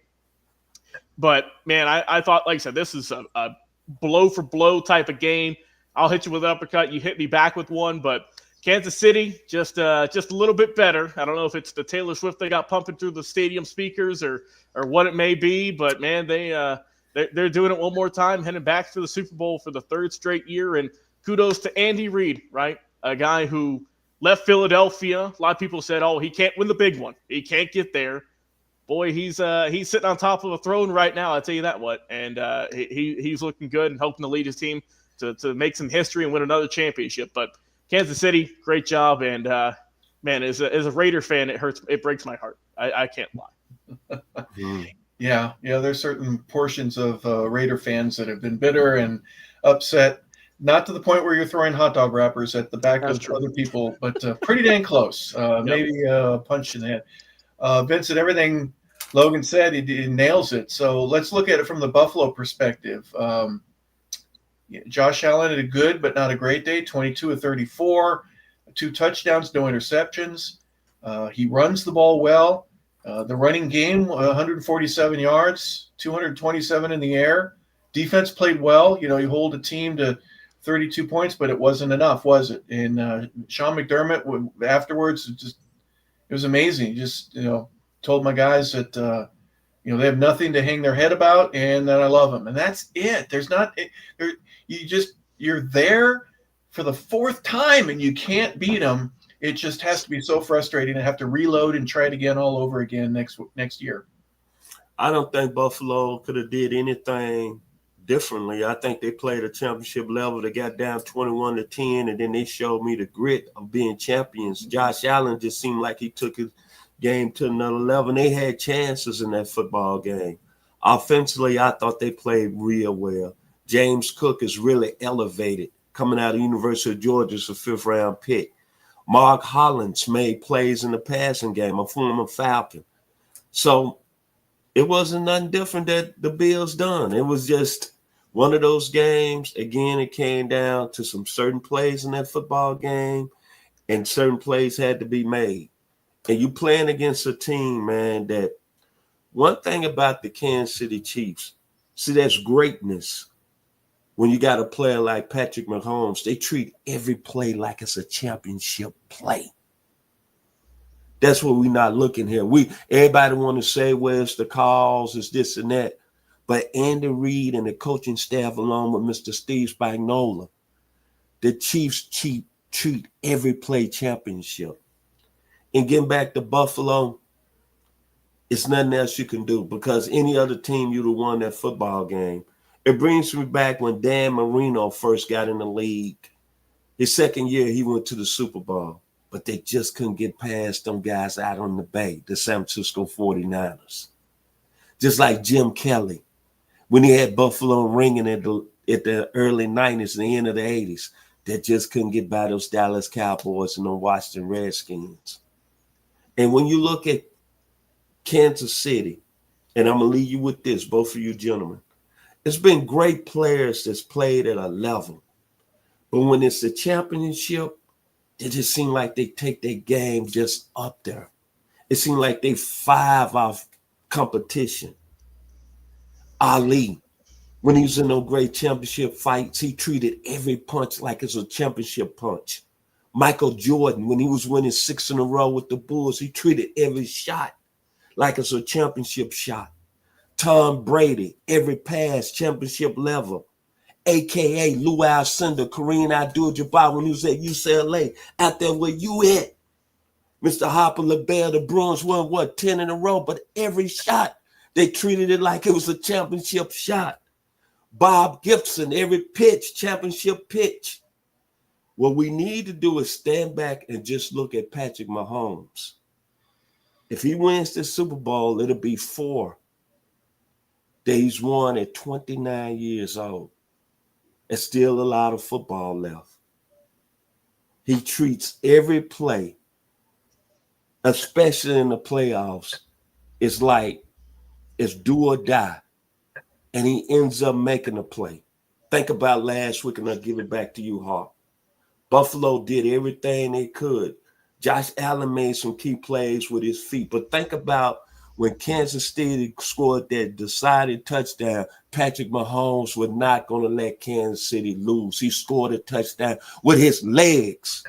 Speaker 3: But man, I thought, like I said, this is a blow for blow type of game. I'll hit you with an uppercut. You hit me back with one. But Kansas City just a little bit better. I don't know if it's the Taylor Swift they got pumping through the stadium speakers or what it may be. But man, they're doing it one more time, heading back to the Super Bowl for the 3rd straight year. And kudos to Andy Reid, right? A guy who left Philadelphia. A lot of people said, "Oh, he can't win the big one. He can't get there." Boy, he's sitting on top of a throne right now. I'll tell you that what. And he's looking good and hoping to lead his team to make some history and win another championship. But Kansas City, great job. And man, as a Raider fan, it breaks my heart. I can't lie.
Speaker 1: Yeah. There's certain portions of Raider fans that have been bitter and upset. Not to the point where you're throwing hot dog wrappers at the back of other people, but pretty dang close. Maybe a punch in the head. Vincent, everything Logan said, he nails it. So let's look at it from the Buffalo perspective. Josh Allen had a good but not a great day, 22 of 34, 2 touchdowns, no interceptions. He runs the ball well. The running game, 147 yards, 227 in the air. Defense played well. You hold a team to 32 points, but it wasn't enough, was it? And Sean McDermott afterwards, it was amazing. He just, told my guys that, they have nothing to hang their head about and that I love them. And that's it. You're there for the 4th time and you can't beat them. It just has to be so frustrating to have to reload and try it again all over again next year.
Speaker 2: I don't think Buffalo could have did anything differently. I think they played a championship level. They got down 21-10, and then they showed me the grit of being champions. Josh Allen just seemed like he took his game to another level. They had chances in that football game. Offensively, I thought they played real well. James Cook is really elevated coming out of the University of Georgia as a 5th-round pick. Mark Hollins made plays in the passing game, a former Falcon. So it wasn't nothing different that the Bills done. It was just one of those games. Again, it came down to some certain plays in that football game, and certain plays had to be made. And you playing against a team, man, that one thing about the Kansas City Chiefs, see, that's greatness. When you got a player like Patrick Mahomes, they treat every play like it's a championship play. That's what we're not looking here. Everybody want to say, well, it's the calls, it's this and that. But Andy Reid and the coaching staff, along with Mr. Steve Spagnuolo, the Chiefs treat every play championship. And getting back to Buffalo, it's nothing else you can do because any other team you'd have won that football game. It brings me back when Dan Marino first got in the league. His second year, he went to the Super Bowl, but they just couldn't get past them guys out on the Bay, the San Francisco 49ers. Just like Jim Kelly, when he had Buffalo ringing at the early 90s and the end of the 80s, they just couldn't get by those Dallas Cowboys and the Washington Redskins. And when you look at Kansas City, and I'm going to leave you with this, both of you gentlemen, it's been great players that's played at a level. But when it's a championship, it just seems like they take their game just up there. It seems like they 5 off competition. Ali, when he was in those great championship fights, he treated every punch like it's a championship punch. Michael Jordan, when he was winning 6 in a row with the Bulls, he treated every shot like it's a championship shot. Tom Brady, every pass, championship level. AKA Lou Alcindor, Kareem Abdul-Jabbar when he was at UCLA, out there where you at. Mr. Harper LaBelle, the Bruins won, 10 in a row, but every shot, they treated it like it was a championship shot. Bob Gibson, every pitch, championship pitch. What we need to do is stand back and just look at Patrick Mahomes. If he wins the Super Bowl, it'll be 4 that he's won at 29 years old. There's still a lot of football left. He treats every play, especially in the playoffs, it's like it's do or die. And he ends up making a play. Think about last week, and I'll give it back to you, Hawk. Buffalo did everything they could. Josh Allen made some key plays with his feet. But think about when Kansas City scored that decided touchdown, Patrick Mahomes was not going to let Kansas City lose. He scored a touchdown with his legs.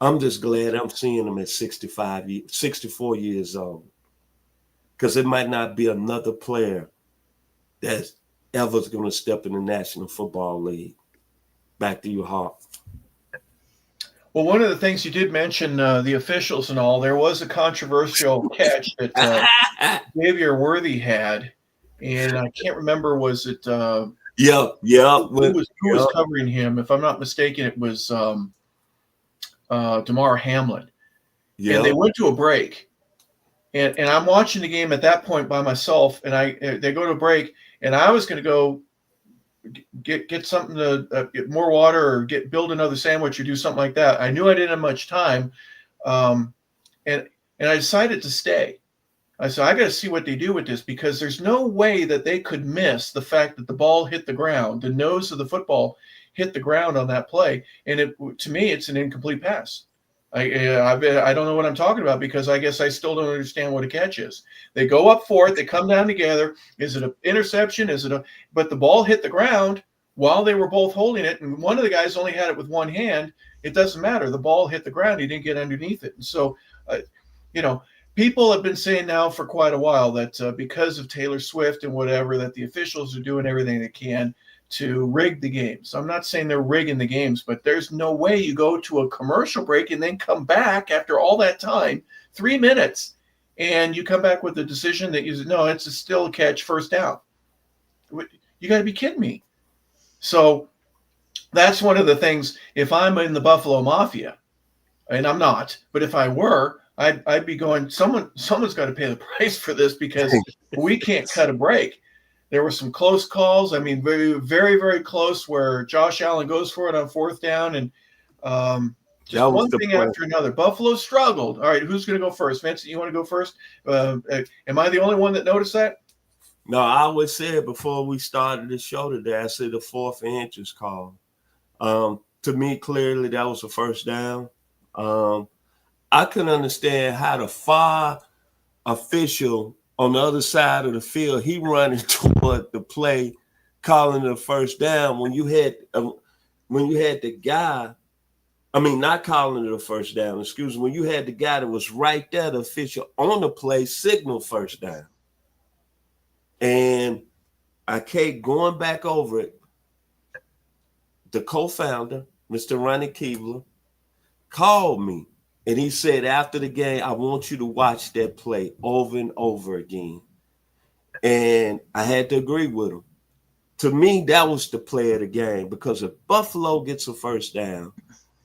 Speaker 2: I'm just glad I'm seeing him at 64 years old. Because it might not be another player that's ever going to step in the National Football League. Back to you, Hawk.
Speaker 1: Well, one of the things you did mention, the officials and all, there was a controversial catch that Xavier Worthy had, and I can't remember, was it who was covering him? If I'm not mistaken, it was Damar Hamlin. Yep. And they went to a break, and I'm watching the game at that point by myself, and they go to a break, and I was going to go get something to get more water or build another sandwich or do something like that. I knew I didn't have much time, and I decided to stay. I said, I got to see what they do with this, because there's no way that they could miss the fact that the ball hit the ground. The nose of the football hit the ground on that play, and to me, it's an incomplete pass. I don't know what I'm talking about, because I guess I still don't understand what a catch is. They go up for it. They come down together. Is it an interception? But the ball hit the ground while they were both holding it, and one of the guys only had it with one hand. It doesn't matter. The ball hit the ground. He didn't get underneath it. And so, people have been saying now for quite a while that because of Taylor Swift and whatever, that the officials are doing everything they can to rig the games. I'm not saying they're rigging the games, but there's no way you go to a commercial break and then come back after all that time, 3 minutes, and you come back with the decision that it's still a catch, first down. You got to be kidding me. So that's one of the things. If I'm in the Buffalo Mafia, and I'm not, but if I were, I'd be going, someone's got to pay the price for this, because we can't cut a break. There were some close calls. I mean, very, very, very close, where Josh Allen goes for it on 4th down, and just one thing after another. Buffalo struggled. All right, who's going to go first? Vincent, you want to go first? Am I the only one that noticed that?
Speaker 2: No, I would say before we started the show today, I said the 4th and inches call. To me, clearly, that was a first down. I couldn't understand how the far official on the other side of the field, he running toward the play, calling the first down when you had the guy. I mean, not calling it a first down. Excuse me. When you had the guy that was right there, the official on the play, signal first down. And I kept going back over it. The co-founder, Mr. Ronnie Keebler, called me and he said after the game, I want you to watch that play over and over again. And I had to agree with him. To me, that was the play of the game because if Buffalo gets a first down,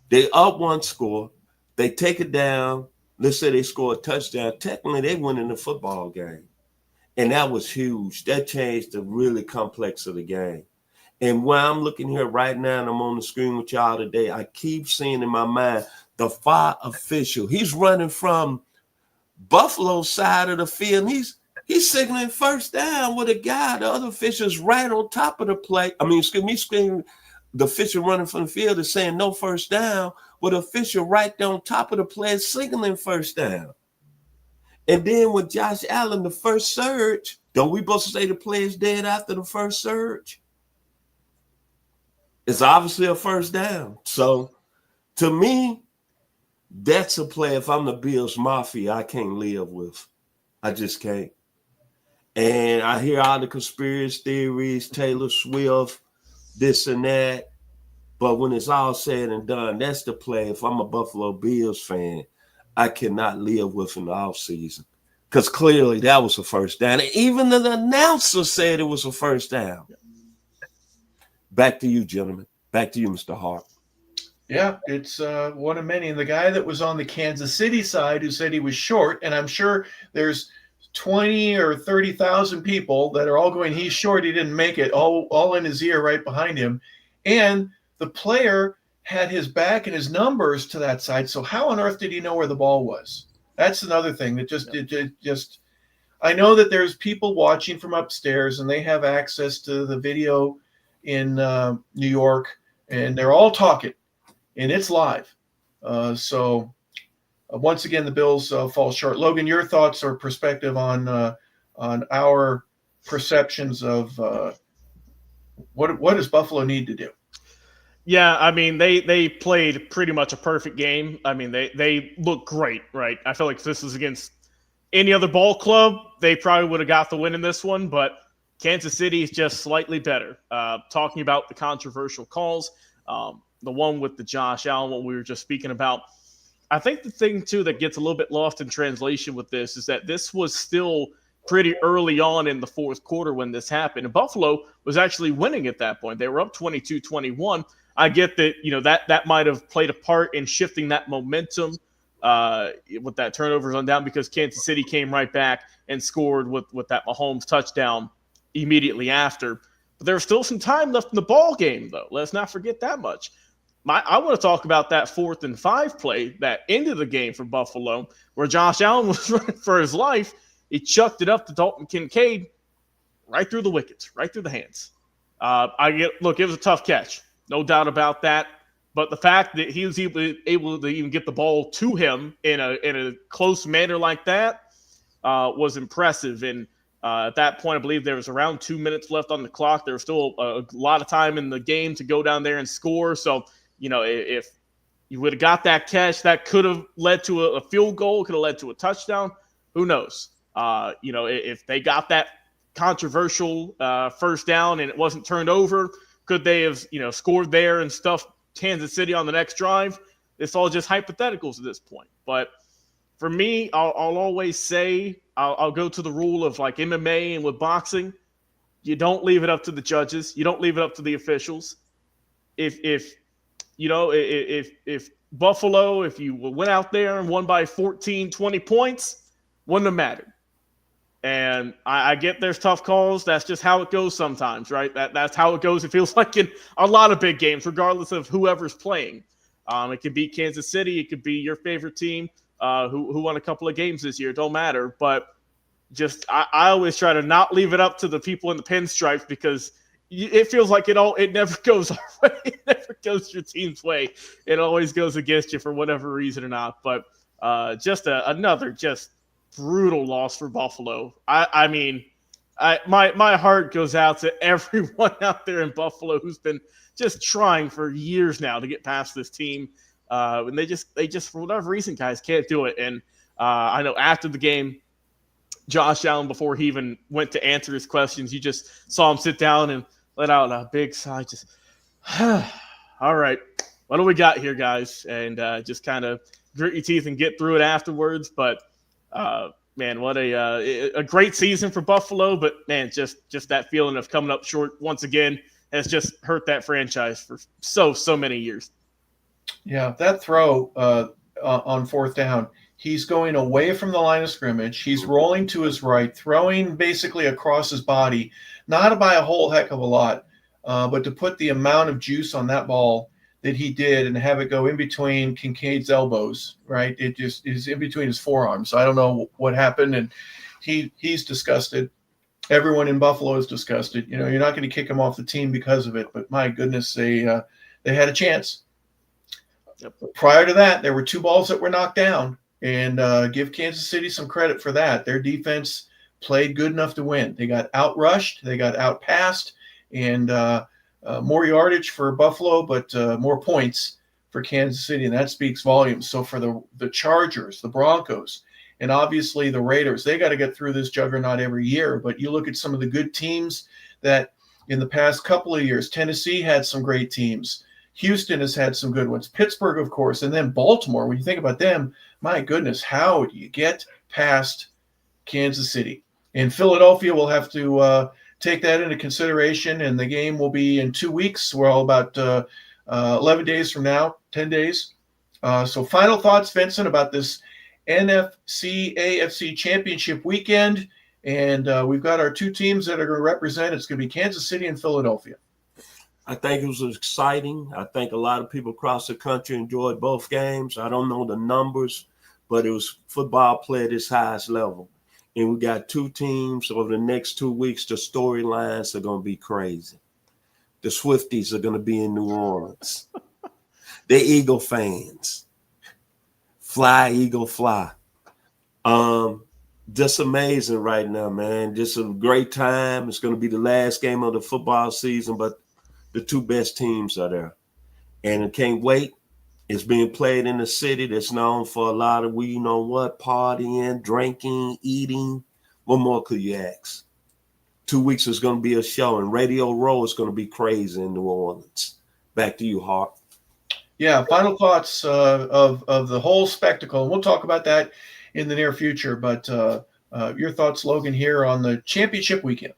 Speaker 2: they up one score, they take it down, let's say they score a touchdown, technically they win in the football game. And that was huge. That changed the really complex of the game. And while I'm looking here right now and I'm on the screen with y'all today, I keep seeing in my mind the far official. He's running from Buffalo's side of the field. He's signaling first down with a guy. The other official's right on top of the play. Screaming, the official running from the field is saying no first down, with the official right there on top of the play signaling first down. And then with Josh Allen, the first surge, don't we supposed to say the play is dead after the first surge? It's obviously a first down. So to me, that's a play. If I'm the Bills Mafia, I can't live with. I just can't. And I hear all the conspiracy theories, Taylor Swift, this and that. But when it's all said and done, that's the play. If I'm a Buffalo Bills fan, I cannot live with in the offseason. Because clearly that was a first down. And even the announcer said it was a first down. Back to you, gentlemen. Back to you, Mr. Hart.
Speaker 1: Yeah, it's one of many. And the guy that was on the Kansas City side who said he was short, and I'm sure there's 20 or 30,000 people that are all going, he's short, he didn't make it, all in his ear right behind him. And the player had his back and his numbers to that side. So how on earth did he know where the ball was? That's another thing that just I know that there's people watching from upstairs and they have access to the video in New York, and they're all talking, and it's live. So once again, the Bills fall short. Logan, your thoughts or perspective on our perceptions of what does Buffalo need to do?
Speaker 3: Yeah, I mean, they played pretty much a perfect game. I mean, they look great, right? I feel like if this was against any other ball club, they probably would have got the win in this one, but Kansas City is just slightly better. Talking about the controversial calls, the one with the Josh Allen, what we were just speaking about, I think the thing, too, that gets a little bit lost in translation with this is that this was still pretty early on in the fourth quarter when this happened. And Buffalo was actually winning at that point. They were up 22-21. I get that, that might have played a part in shifting that momentum with that turnovers on down because Kansas City came right back and scored with that Mahomes touchdown immediately after. But there was still some time left in the ball game, though. Let's not forget that much. I want to talk about that 4th and 5 play that ended the game for Buffalo, where Josh Allen was running for his life. He chucked it up to Dalton Kincaid right through the wickets, right through the hands. It was a tough catch, no doubt about that. But the fact that he was able to even get the ball to him in a close manner like that was impressive. And at that point, I believe there was around 2 minutes left on the clock. There was still a lot of time in the game to go down there and score. So, if you would have got that catch, that could have led to a field goal, could have led to a touchdown. Who knows? If they got that controversial first down and it wasn't turned over, could they have, scored there and stuffed Kansas City on the next drive? It's all just hypotheticals at this point. But for me, I'll always say I'll go to the rule of like MMA and with boxing. You don't leave it up to the judges. You don't leave it up to the officials. If Buffalo, if you went out there and won by 14, 20 points, wouldn't have mattered. And I get there's tough calls. That's just how it goes sometimes, right? That's how it goes. It feels like in a lot of big games, regardless of whoever's playing. It could be Kansas City. It could be your favorite team who won a couple of games this year. It don't matter. But just I always try to not leave it up to the people in the pinstripes because it feels like it never goes our way. It never goes your team's way. It always goes against you for whatever reason or not. But just another brutal loss for Buffalo. I mean, my heart goes out to everyone out there in Buffalo who's been just trying for years now to get past this team. And they just for whatever reason, guys, can't do it. And I know after the game, Josh Allen, before he even went to answer his questions, you just saw him sit down and let out a big sigh. Just, all right, what do we got here, guys? And just kind of grit your teeth and get through it afterwards. But man, what a great season for Buffalo. But man, just that feeling of coming up short once again has just hurt that franchise for so many years.
Speaker 1: Yeah, that throw on fourth down, he's going away from the line of scrimmage. He's rolling to his right, throwing basically across his body, not by a whole heck of a lot, but to put the amount of juice on that ball that he did and have it go in between Kincaid's elbows, right? It just is in between his forearms. So I don't know what happened, and he's disgusted. Everyone in Buffalo is disgusted. You know, you're not going to kick him off the team because of it, but my goodness, they had a chance. Yep. Prior to that, there were 2 balls that were knocked down, and give Kansas City some credit for that. Their defense played good enough to win. They got outrushed, they got outpassed, and more yardage for Buffalo, but more points for Kansas City, and that speaks volumes. So for the Chargers, the Broncos, and obviously the Raiders, they got to get through this juggernaut every year. But you look at some of the good teams that in the past couple of years, Tennessee had some great teams. Houston has had some good ones. Pittsburgh, of course, and then Baltimore. When you think about them, my goodness, how do you get past Kansas City? And Philadelphia will have to take that into consideration, and the game will be in 2 weeks. We're all about 11 days from now, 10 days. So final thoughts, Vincent, about this NFC AFC championship weekend. And we've got our 2 teams that are going to represent. It's going to be Kansas City and Philadelphia.
Speaker 2: I think it was exciting. I think a lot of people across the country enjoyed both games. I don't know the numbers, but it was football play at its highest level. And we got 2 teams over the next 2 weeks. The storylines are going to be crazy. The Swifties are going to be in New Orleans. The Eagle fans. Fly, Eagle, fly. Just amazing right now, man. Just a great time. It's going to be the last game of the football season, but the 2 best teams are there. And I can't wait. It's being played in a city that's known for a lot of, partying, drinking, eating. What more could you ask? 2 weeks is going to be a show, and Radio Row is going to be crazy in New Orleans. Back to you, Hart.
Speaker 1: Yeah, final thoughts of the whole spectacle. We'll talk about that in the near future, but your thoughts, Logan, here on the championship weekend.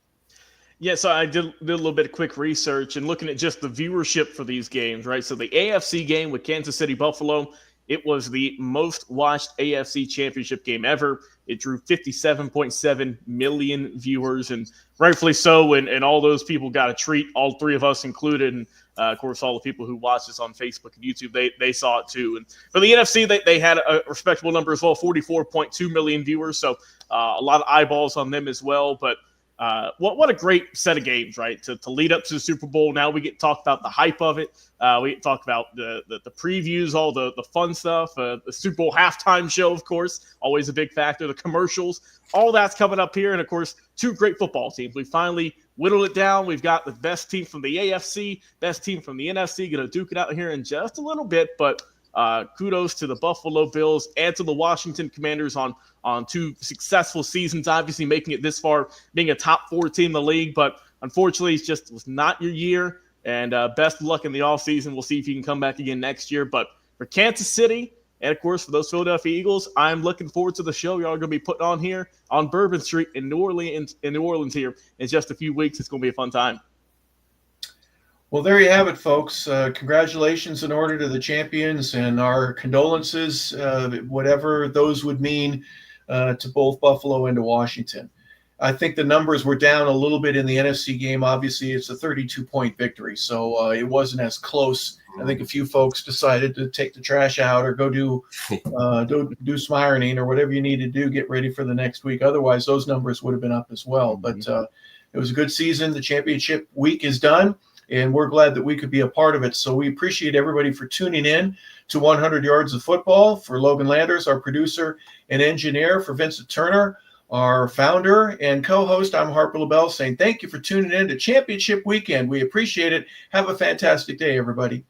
Speaker 3: Yeah, so I did a little bit of quick research and looking at just the viewership for these games, right? So the AFC game with Kansas City Buffalo, it was the most watched AFC championship game ever. It drew 57.7 million viewers, and rightfully so, and all those people got a treat, all 3 of us included, and of course, all the people who watch this on Facebook and YouTube, they saw it too. And for the NFC, they had a respectable number as well, 44.2 million viewers, so a lot of eyeballs on them as well, but what a great set of games, right? To lead up to the Super Bowl. Now we get to talk about the hype of it. We get to talk about the previews, all the fun stuff, the Super Bowl halftime show, of course, always a big factor, the commercials, all that's coming up here. And of course, 2 great football teams. We finally whittled it down. We've got the best team from the AFC, best team from the NFC, going to duke it out here in just a little bit, but kudos to the Buffalo Bills and to the Washington Commanders on 2 successful seasons, obviously making it this far, being a top 4 team in the league. But unfortunately, it just was not your year. And best of luck in the offseason. We'll see if you can come back again next year. But for Kansas City and, of course, for those Philadelphia Eagles, I'm looking forward to the show y'all are going to be putting on here on Bourbon Street in New Orleans here in just a few weeks. It's going to be a fun time.
Speaker 1: Well, there you have it, folks. Congratulations in order to the champions, and our condolences, whatever those would mean to both Buffalo and to Washington. I think the numbers were down a little bit in the NFC game. Obviously, it's a 32-point victory, so it wasn't as close. I think a few folks decided to take the trash out or go do some ironing or whatever you need to do, get ready for the next week. Otherwise, those numbers would have been up as well. But it was a good season. The championship week is done, and we're glad that we could be a part of it. So we appreciate everybody for tuning in to 100 Yards of Football. For Logan Landers, our producer and engineer, for Vincent Turner, our founder and co-host, I'm Harper LaBelle, saying thank you for tuning in to Championship Weekend. We appreciate it. Have a fantastic day, everybody.